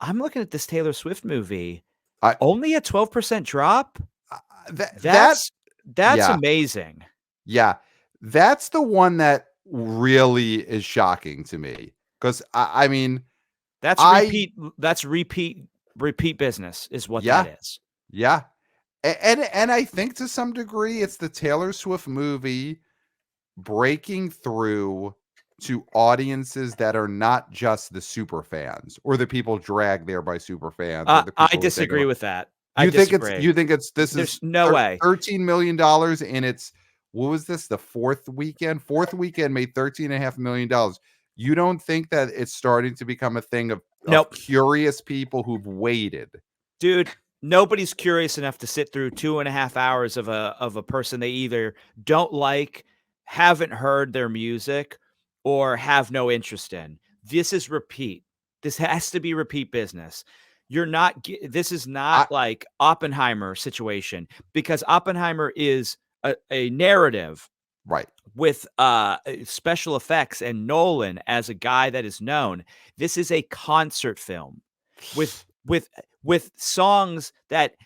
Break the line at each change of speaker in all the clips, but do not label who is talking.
I'm looking at this Taylor Swift movie.
I
Only a 12% drop?
that
That's
yeah,
amazing.
yeah. That's the one that really is shocking to me. Because I mean,
That's
I
repeat that's repeat business is what that
yeah,
is.
yeah. And I think to some degree it's the Taylor Swift movie breaking through to audiences that are not just the super fans or the people dragged there by super fans or the
I
people who think
disagree
about.
with that. I disagree.
You think it's this
There's
is
no way.
$13 million and it's what was this, the fourth weekend? Fourth weekend made $13.5 million. You don't think that it's starting to become a thing of
Nope.
curious people who've waited?
Dude, nobody's curious enough to sit through 2.5 hours of a person they either don't like, haven't heard their music, or have no interest in. This is repeat. This has to be repeat business. You're not this is not
I
like Oppenheimer situation, because Oppenheimer is a narrative
right.
with special effects and Nolan as a guy that is known. This is a concert film with with with songs that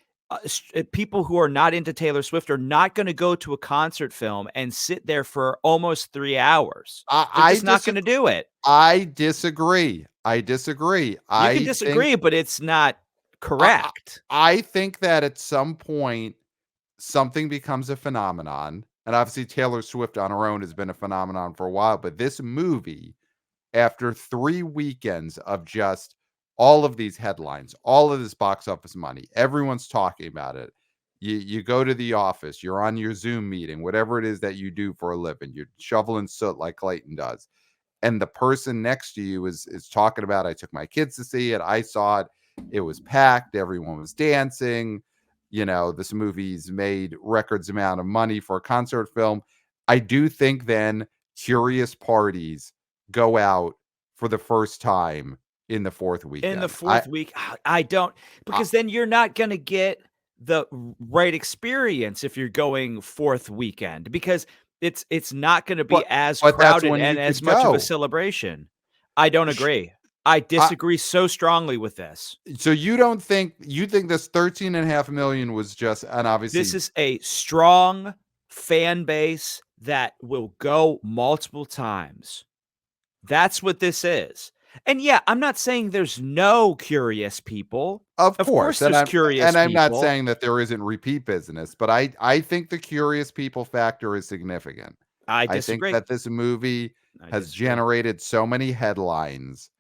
people who are not into Taylor Swift are not going to go to a concert film and sit there for almost 3 hours.
I
They're
I
just not going
disagree.
to do it.
I disagree. I disagree.
You can
I think
disagree, but it's not
I
correct.
I think that at some point something becomes a phenomenon, and obviously Taylor Swift on her own has been a phenomenon for a while, but this movie, after 3 weekends of just all of these headlines, all of this box office money, everyone's talking about it. You go to the office, you're on your Zoom meeting, whatever it is that you do for a living, you're shoveling soot like Clayton does, and the person next to you is talking about, I took my kids to see it, I saw it, it was packed, everyone was dancing, this movie's made records amount of money for a concert film. I do think then curious parties go out for the first time in the fourth
In the
weekend. I
4th week, I don't,
I,
because then you're not gonna get the right experience if you're going 4th weekend, because it's not gonna be
but
as
that's
crowded
when
and
you
as
could
much of a
go.
celebration. I don't
Sh-
agree. I
I,
disagree so strongly with this.
so you think this 13.5 million was just, and
This
obviously
is a strong fan base that will go multiple times. That's what this is. And yeah, I'm not saying there's no curious people.
of
Of
course,
course
and
there's
I'm
curious
and I'm not
people.
saying that there isn't repeat business, but I think the curious people factor is significant.
I
I think
disagree.
that this movie
I
has
disagree.
generated so many headlines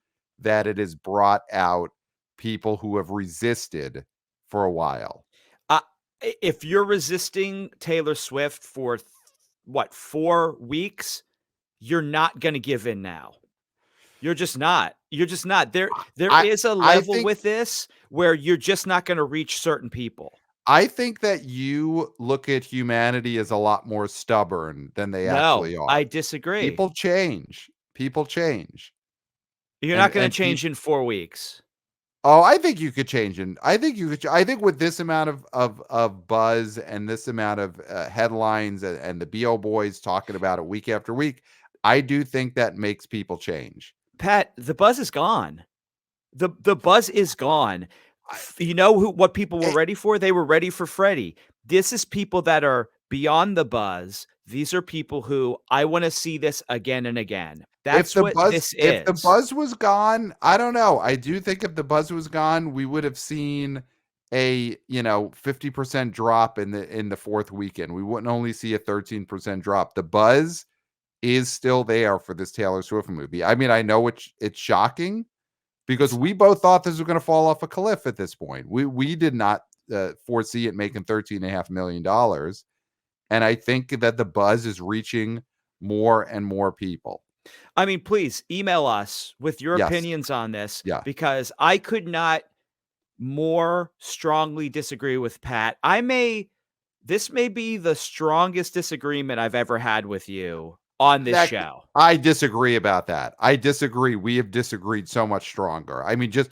that it has brought out people who have resisted for a while.
Uh, if you're resisting Taylor Swift for what, 4 weeks, you're not going to give in now. You're just not. You're just not. There
I
is a
I
level
think
with this where you're just not going to reach certain people.
I think that you look at humanity as a lot more stubborn than they
No,
actually
I
are.
disagree.
People change. People change.
You're
And
not going
and
to
people
change in 4 weeks.
Oh, I think you could change it. I think you could. I think with this amount of buzz and this amount of headlines and the BO boys talking about it week after week, I do think that makes people change.
Pat, the buzz is gone. The buzz is gone.
I,
You know what people were
eh,
ready for? They were ready for Freddie. This is people that are beyond the buzz. These are people who I want to see this again and again.
if
That's
the
what
buzz
this
if the
is.
buzz was gone, I don't know. I do think if the buzz was gone, we would have seen a 50% drop in the fourth weekend. We wouldn't only see a 13% drop. The buzz is still there for this Taylor Swift movie. I mean, I know it's shocking because we both thought this was going to fall off a cliff at this point. We did not foresee it making $13.5 million, and I think that the buzz is reaching more and more people.
I mean, please email us with your
Yes,
opinions on this,
yeah,
because I could not more strongly disagree with Pat. This may be the strongest disagreement I've ever had with you on this
that
show.
I disagree about that. I disagree. We have disagreed so much stronger. I mean, just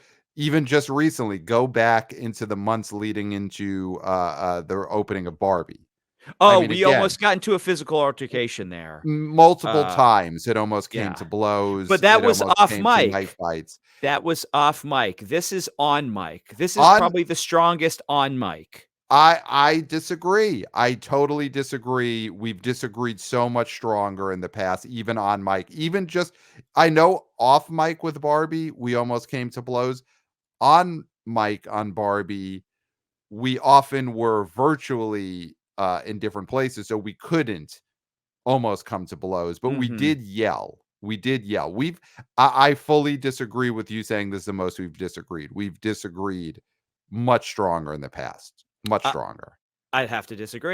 recently, go back into the months leading into the opening of Barbie. I
Oh,
mean,
we
again,
almost got into a physical altercation there.
multiple
Uh,
times it almost came
yeah.
to blows.
But that
It
was
almost
off
came to knife
mic.
fights.
That was off mic. This is on mic. This is
On
probably the strongest on mic.
I disagree. I totally disagree. We've disagreed so much stronger in the past, even on mic. Even just I know off mic with Barbie, we almost came to blows. On mic on Barbie, we often were virtually in different places, so we couldn't almost come to blows, but we
Mhm.
did yell. We did yell. I fully disagree with you saying this is the most we've disagreed. We've disagreed much stronger in the past. Much
I
stronger.
I'd have to disagree.